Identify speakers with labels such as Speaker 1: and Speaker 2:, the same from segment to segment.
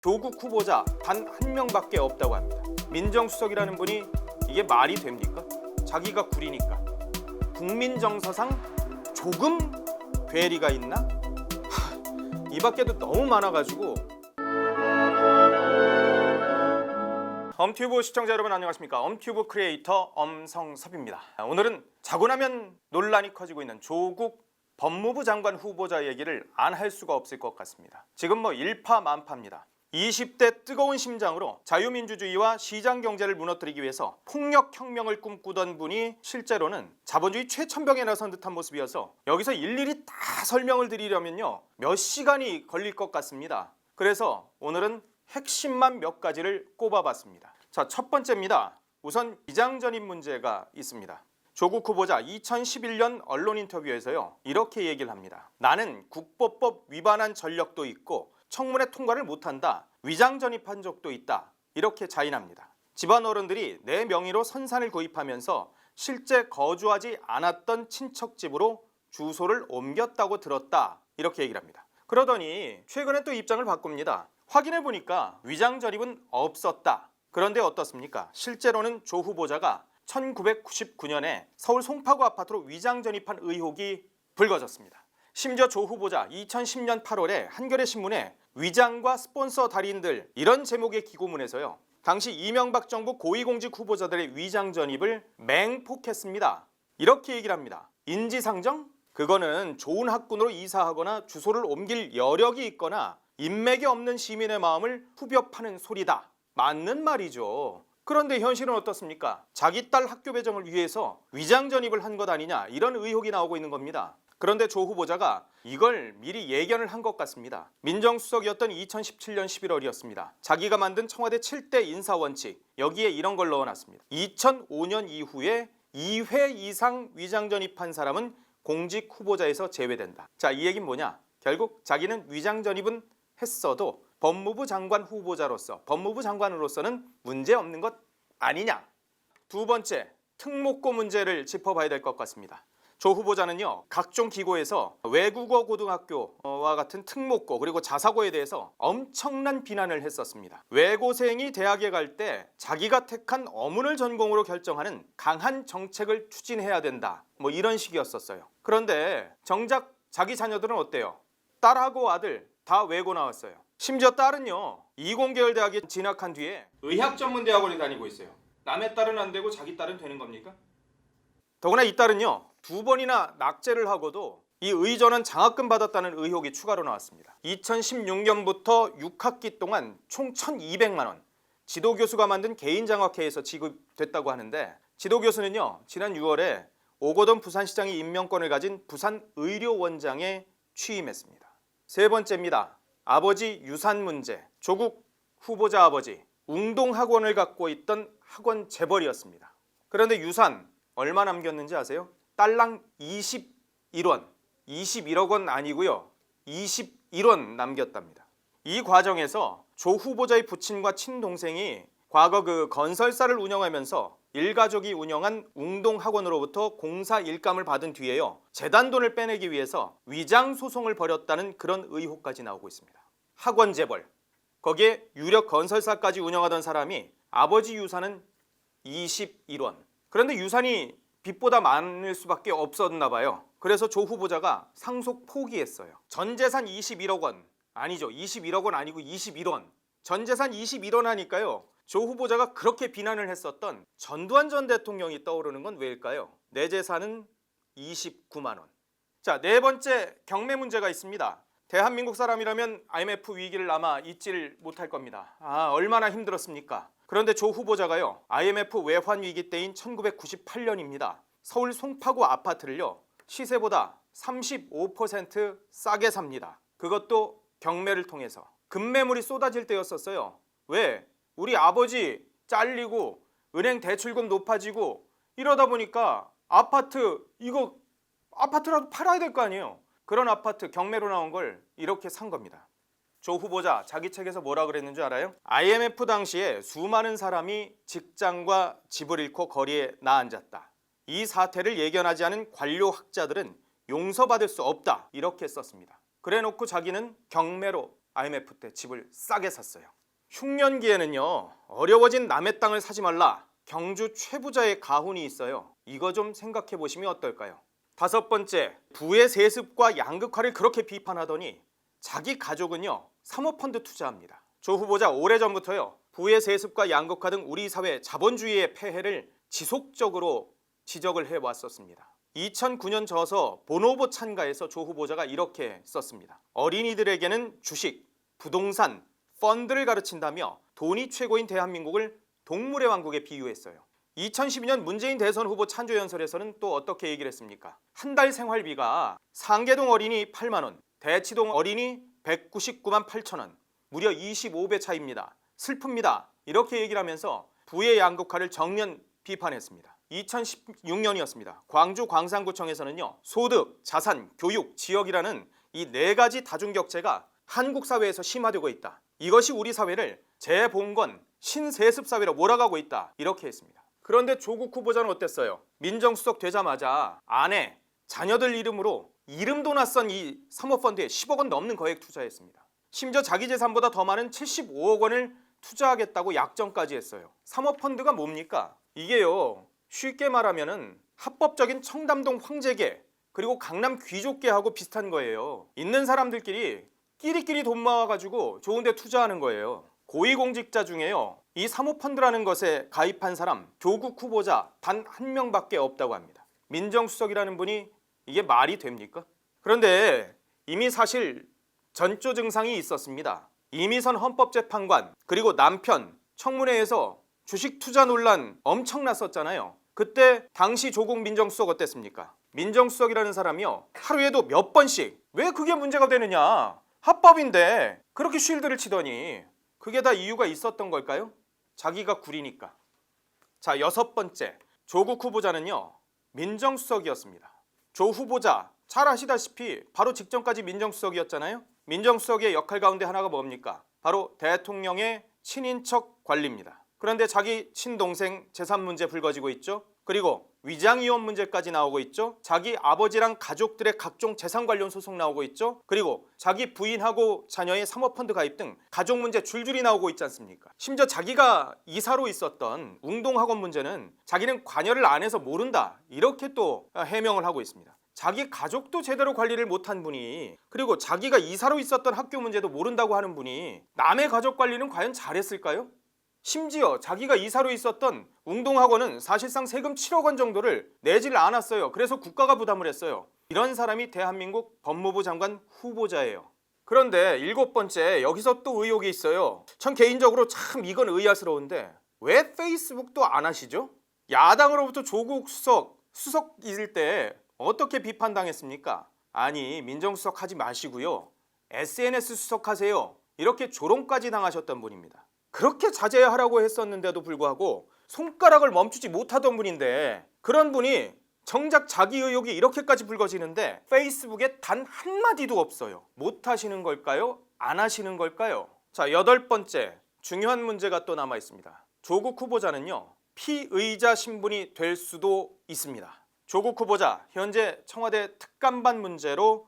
Speaker 1: 조국 후보자 단 한 명밖에 없다고 합니다. 민정수석이라는 분이 이게 말이 됩니까? 자기가 구리니까. 국민정서상 조금 괴리가 있나? 이 밖에도 너무 많아가지고. 엄튜브 시청자 여러분 안녕하십니까? 엄튜브 크리에이터 엄성섭입니다. 오늘은 자고 나면 논란이 커지고 있는 조국 법무부 장관 후보자 얘기를 안 할 수가 없을 것 같습니다. 지금 뭐 일파만파입니다. 20대 뜨거운 심장으로 자유민주주의와 시장경제를 무너뜨리기 위해서 폭력혁명을 꿈꾸던 분이 실제로는 자본주의 최첨병에 나선 듯한 모습이어서 여기서 일일이 다 설명을 드리려면요 몇 시간이 걸릴 것 같습니다. 그래서 오늘은 핵심만 몇 가지를 꼽아봤습니다. 자, 첫 번째입니다. 우선 위장전입 문제가 있습니다. 조국 후보자 2011년 언론 인터뷰에서요 이렇게 얘기를 합니다. 나는 국보법 위반한 전력도 있고 청문회 통과를 못한다. 위장전입한 적도 있다. 이렇게 자인합니다. 집안 어른들이 내 명의로 선산을 구입하면서 실제 거주하지 않았던 친척 집으로 주소를 옮겼다고 들었다. 이렇게 얘기를 합니다. 그러더니 최근에 또 입장을 바꿉니다. 확인해 보니까 위장전입은 없었다. 그런데 어떻습니까? 실제로는 조 후보자가 1999년에 서울 송파구 아파트로 위장전입한 의혹이 불거졌습니다. 심지어 조 후보자 2010년 8월에 한겨레 신문에 위장과 스폰서 달인들 이런 제목의 기고문에서요. 당시 이명박 정부 고위공직 후보자들의 위장 전입을 맹폭했습니다. 이렇게 얘기를 합니다. 인지상정? 그거는 좋은 학군으로 이사하거나 주소를 옮길 여력이 있거나 인맥이 없는 시민의 마음을 후벼 파는 소리다. 맞는 말이죠. 그런데 현실은 어떻습니까? 자기 딸 학교 배정을 위해서 위장 전입을 한 것 아니냐 이런 의혹이 나오고 있는 겁니다. 그런데 조 후보자가 이걸 미리 예견을 한 것 같습니다. 민정수석이었던 2017년 11월이었습니다. 자기가 만든 청와대 7대 인사원칙 여기에 이런 걸 넣어놨습니다. 2005년 이후에 2회 이상 위장전입한 사람은 공직 후보자에서 제외된다. 자, 이 얘기는 뭐냐? 결국 자기는 위장전입은 했어도 법무부 장관 후보자로서 법무부 장관으로서는 문제없는 것 아니냐? 두 번째, 특목고 문제를 짚어봐야 될 것 같습니다. 조 후보자는요 각종 기고에서 외국어 고등학교와 같은 특목고 그리고 자사고에 대해서 엄청난 비난을 했었습니다. 외고생이 대학에 갈 때 자기가 택한 어문을 전공으로 결정하는 강한 정책을 추진해야 된다 뭐 이런 식이었었어요. 그런데 정작 자기 자녀들은 어때요? 딸하고 아들 다 외고 나왔어요. 심지어 딸은요 이공계열 대학에 진학한 뒤에 의학전문대학원에 다니고 있어요. 남의 딸은 안 되고 자기 딸은 되는 겁니까? 더구나 이 딸은요 2번이나 낙제를 하고도 이 의전원 장학금 받았다는 의혹이 추가로 나왔습니다. 2016년부터 6학기 동안 총 1,200만 원 지도교수가 만든 개인장학회에서 지급됐다고 하는데 지도교수는요 지난 6월에 오거돈 부산시장이 임명권을 가진 부산의료원장에 취임했습니다. 세 번째입니다. 아버지 유산 문제. 조국 후보자 아버지 웅동학원을 갖고 있던 학원 재벌이었습니다. 그런데 유산 얼마 남겼는지 아세요? 딸랑 21원, 21억 원 아니고요. 21원 남겼답니다. 이 과정에서 조 후보자의 부친과 친동생이 과거 그 건설사를 운영하면서 일가족이 운영한 웅동학원으로부터 공사 일감을 받은 뒤에요. 재단 돈을 빼내기 위해서 위장 소송을 벌였다는 그런 의혹까지 나오고 있습니다. 학원 재벌, 거기에 유력 건설사까지 운영하던 사람이 아버지 유산은 21원. 그런데 유산이 빚보다 많을 수밖에 없었나 봐요. 그래서 조 후보자가 상속 포기했어요. 전 재산 21억 원 아니죠. 21억 원 아니고 21원. 전 재산 21원 하니까요. 조 후보자가 그렇게 비난을 했었던 전두환 전 대통령이 떠오르는 건 왜일까요? 내 재산은 29만 원. 자, 네 번째 경매 문제가 있습니다. 대한민국 사람이라면 IMF 위기를 아마 잊지를 못할 겁니다. 얼마나 힘들었습니까? 그런데 조 후보자가요 IMF 외환 위기 때인 1998년입니다. 서울 송파구 아파트를요 시세보다 35% 싸게 삽니다. 그것도 경매를 통해서. 급매물이 쏟아질 때였었어요. 왜? 우리 아버지 잘리고 은행 대출금 높아지고 이러다 보니까 아파트라도 팔아야 될 거 아니에요. 그런 아파트 경매로 나온 걸 이렇게 산 겁니다. 조 후보자 자기 책에서 뭐라 그랬는 줄 알아요? IMF 당시에 수많은 사람이 직장과 집을 잃고 거리에 나앉았다. 이 사태를 예견하지 않은 관료 학자들은 용서받을 수 없다. 이렇게 썼습니다. 그래놓고 자기는 경매로 IMF 때 집을 싸게 샀어요. 흉년기에는요, 어려워진 남의 땅을 사지 말라, 경주 최부자의 가훈이 있어요. 이거 좀 생각해 보시면 어떨까요? 다섯 번째, 부의 세습과 양극화를 그렇게 비판하더니 자기 가족은요, 사모펀드 투자합니다. 조 후보자 오래전부터요, 부의 세습과 양극화 등 우리 사회 자본주의의 폐해를 지속적으로 지적을 해왔었습니다. 2009년 저서 보노보 찬가에서 조 후보자가 이렇게 썼습니다. 어린이들에게는 주식, 부동산, 펀드를 가르친다며 돈이 최고인 대한민국을 동물의 왕국에 비유했어요. 2012년 문재인 대선 후보 찬조연설에서는 또 어떻게 얘기를 했습니까? 한 달 생활비가 상계동 어린이 8만 원, 대치동 어린이 199만 8천 원, 무려 25배 차이입니다. 슬픕니다. 이렇게 얘기를 하면서 부의 양극화를 정면 비판했습니다. 2016년이었습니다. 광주 광산구청에서는요, 소득, 자산, 교육, 지역이라는 이 네 가지 다중격제가 한국 사회에서 심화되고 있다. 이것이 우리 사회를 재봉건 신세습 사회로 몰아가고 있다. 이렇게 했습니다. 그런데 조국 후보자는 어땠어요? 민정수석 되자마자 아내, 자녀들 이름으로 이름도 낯선 이 사모펀드에 10억 원 넘는 거액 투자했습니다. 심지어 자기 재산보다 더 많은 75억 원을 투자하겠다고 약정까지 했어요. 사모펀드가 뭡니까? 이게요, 쉽게 말하면은 합법적인 청담동 황제계 그리고 강남 귀족계하고 비슷한 거예요. 있는 사람들끼리 끼리끼리 돈 모아가지고 좋은 데 투자하는 거예요. 고위공직자 중에요, 이 사모펀드라는 것에 가입한 사람 조국 후보자 단 한 명밖에 없다고 합니다. 민정수석이라는 분이 이게 말이 됩니까? 그런데 이미 사실 전조 증상이 있었습니다. 이미선 헌법재판관 그리고 남편 청문회에서 주식 투자 논란 엄청났었잖아요. 그때 당시 조국 민정수석 어땠습니까? 민정수석이라는 사람이요, 하루에도 몇 번씩, 왜 그게 문제가 되느냐, 합법인데 그렇게 쉴드를 치더니 그게 다 이유가 있었던 걸까요? 자기가 구리니까. 자, 여섯 번째, 조국 후보자는요, 민정수석이었습니다. 조 후보자 잘 아시다시피 바로 직전까지 민정수석이었잖아요. 민정수석의 역할 가운데 하나가 뭡니까? 바로 대통령의 친인척 관리입니다. 그런데 자기 친동생 재산 문제 불거지고 있죠. 그리고 위장이혼 문제까지 나오고 있죠. 자기 아버지랑 가족들의 각종 재산 관련 소송 나오고 있죠. 그리고 자기 부인하고 자녀의 사모펀드 가입 등 가족 문제 줄줄이 나오고 있지 않습니까? 심지어 자기가 이사로 있었던 웅동학원 문제는 자기는 관여를 안 해서 모른다, 이렇게 또 해명을 하고 있습니다. 자기 가족도 제대로 관리를 못한 분이, 그리고 자기가 이사로 있었던 학교 문제도 모른다고 하는 분이 남의 가족 관리는 과연 잘했을까요? 심지어 자기가 이사로 있었던 웅동학원은 사실상 세금 7억 원 정도를 내지를 않았어요. 그래서 국가가 부담을 했어요. 이런 사람이 대한민국 법무부 장관 후보자예요. 그런데 일곱 번째, 여기서 또 의혹이 있어요. 전 개인적으로 참 이건 의아스러운데 왜 페이스북도 안 하시죠? 야당으로부터 조국 수석일 때 어떻게 비판당했습니까? 아니, 민정수석 하지 마시고요, SNS 수석하세요, 이렇게 조롱까지 당하셨던 분입니다. 그렇게 자제하라고 했었는데도 불구하고 손가락을 멈추지 못하던 분인데, 그런 분이 정작 자기 의혹이 이렇게까지 불거지는데 페이스북에 단 한마디도 없어요. 못 하시는 걸까요? 안 하시는 걸까요? 자, 여덟 번째, 중요한 문제가 또 남아 있습니다. 조국 후보자는요, 피의자 신분이 될 수도 있습니다. 조국 후보자 현재 청와대 특감반 문제로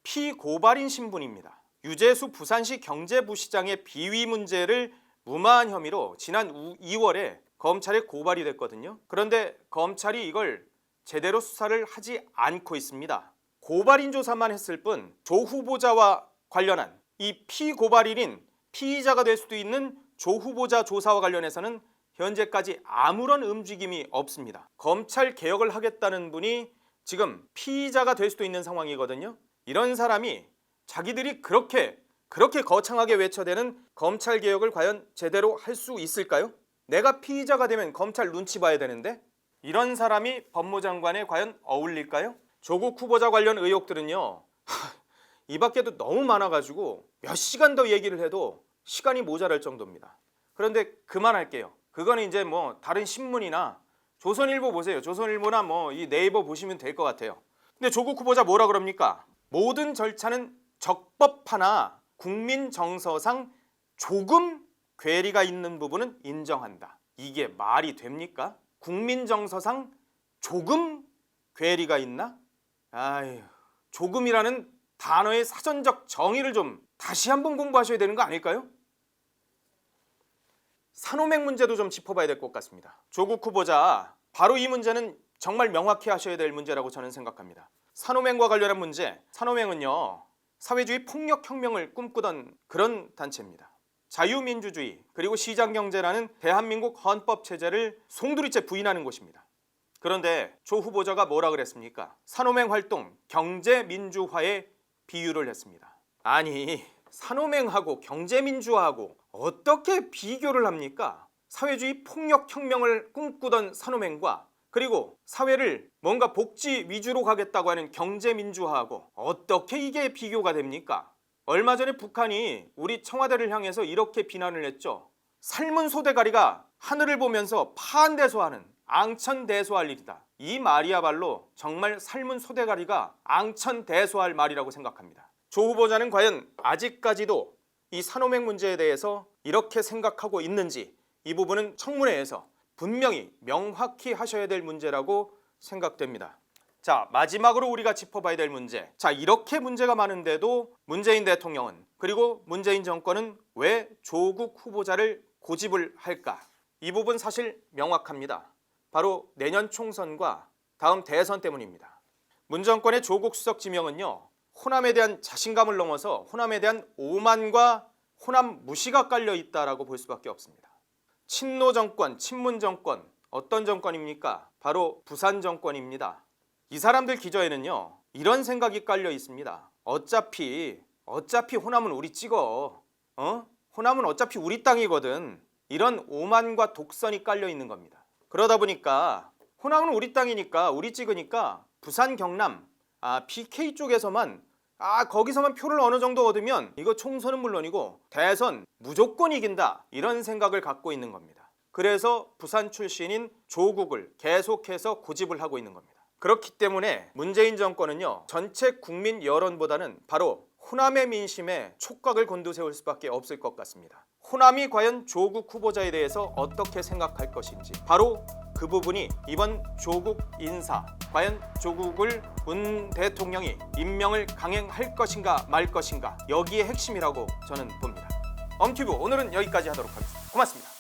Speaker 1: 피고발인 신분입니다. 유재수 부산시 경제부시장의 비위 문제를 무마한 혐의로 지난 2월에 검찰에 고발이 됐거든요. 그런데 검찰이 이걸 제대로 수사를 하지 않고 있습니다. 고발인 조사만 했을 뿐 조 후보자와 관련한 이 피고발인인 피의자가 될 수도 있는 조 후보자 조사와 관련해서는 현재까지 아무런 움직임이 없습니다. 검찰 개혁을 하겠다는 분이 지금 피의자가 될 수도 있는 상황이거든요. 이런 사람이 자기들이 그렇게 거창하게 외쳐대는 검찰 개혁을 과연 제대로 할 수 있을까요? 내가 피의자가 되면 검찰 눈치 봐야 되는데 이런 사람이 법무장관에 과연 어울릴까요? 조국 후보자 관련 의혹들은요, 이 밖에도 너무 많아가지고 몇 시간 더 얘기를 해도 시간이 모자랄 정도입니다. 그런데 그만할게요. 그거는 이제 뭐 다른 신문이나 조선일보 보세요. 조선일보나 뭐 이 네이버 보시면 될 것 같아요. 근데 조국 후보자 뭐라 그럽니까? 모든 절차는 적법하나 국민 정서상 조금 괴리가 있는 부분은 인정한다. 이게 말이 됩니까? 국민 정서상 조금 괴리가 있나? 아유, 조금이라는 단어의 사전적 정의를 좀 다시 한번 공부하셔야 되는 거 아닐까요? 산호맹 문제도 좀 짚어봐야 될 것 같습니다. 조국 후보자, 바로 이 문제는 정말 명확히 하셔야 될 문제라고 저는 생각합니다. 산호맹과 관련한 문제, 산호맹은요, 사회주의 폭력혁명을 꿈꾸던 그런 단체입니다. 자유민주주의 그리고 시장경제라는 대한민국 헌법체제를 송두리째 부인하는 곳입니다. 그런데 조 후보자가 뭐라 그랬습니까? 산호맹 활동 경제민주화에 비유를 했습니다. 아니, 산호맹하고 경제민주화하고 어떻게 비교를 합니까? 사회주의 폭력혁명을 꿈꾸던 산호맹과 그리고 사회를 뭔가 복지 위주로 가겠다고 하는 경제민주화하고 어떻게 이게 비교가 됩니까? 얼마 전에 북한이 우리 청와대를 향해서 이렇게 비난을 했죠. 삶은 소대가리가 하늘을 보면서 파한대소하는 앙천대소할 일이다. 이 말이야말로 정말 삶은 소대가리가 앙천대소할 말이라고 생각합니다. 조 후보자는 과연 아직까지도 이 산호맹 문제에 대해서 이렇게 생각하고 있는지, 이 부분은 청문회에서 분명히 명확히 하셔야 될 문제라고 생각됩니다. 자, 마지막으로 우리가 짚어봐야 될 문제. 자, 이렇게 문제가 많은데도 문재인 대통령은, 그리고 문재인 정권은 왜 조국 후보자를 고집을 할까? 이 부분 사실 명확합니다. 바로 내년 총선과 다음 대선 때문입니다. 문 정권의 조국 수석 지명은요, 호남에 대한 자신감을 넘어서 호남에 대한 오만과 호남 무시가 깔려 있다라고 볼 수밖에 없습니다. 친노 정권, 친문 정권, 어떤 정권입니까? 바로 부산 정권입니다. 이 사람들 기저에는요, 이런 생각이 깔려 있습니다. 어차피 호남은 우리 찍어. 호남은 어차피 우리 땅이거든. 이런 오만과 독선이 깔려 있는 겁니다. 그러다 보니까 호남은 우리 땅이니까, 우리 찍으니까 부산, 경남, PK 쪽에서만 거기서만 표를 어느 정도 얻으면 이거 총선은 물론이고 대선 무조건 이긴다, 이런 생각을 갖고 있는 겁니다. 그래서 부산 출신인 조국을 계속해서 고집을 하고 있는 겁니다. 그렇기 때문에 문재인 정권은요, 전체 국민 여론보다는 바로 호남의 민심에 촉각을 곤두세울 수밖에 없을 것 같습니다. 호남이 과연 조국 후보자에 대해서 어떻게 생각할 것인지, 바로 그 부분이 이번 조국 인사, 과연 조국을 문 대통령이 임명을 강행할 것인가 말 것인가, 여기에 핵심이라고 저는 봅니다. 엄튜브 오늘은 여기까지 하도록 하겠습니다. 고맙습니다.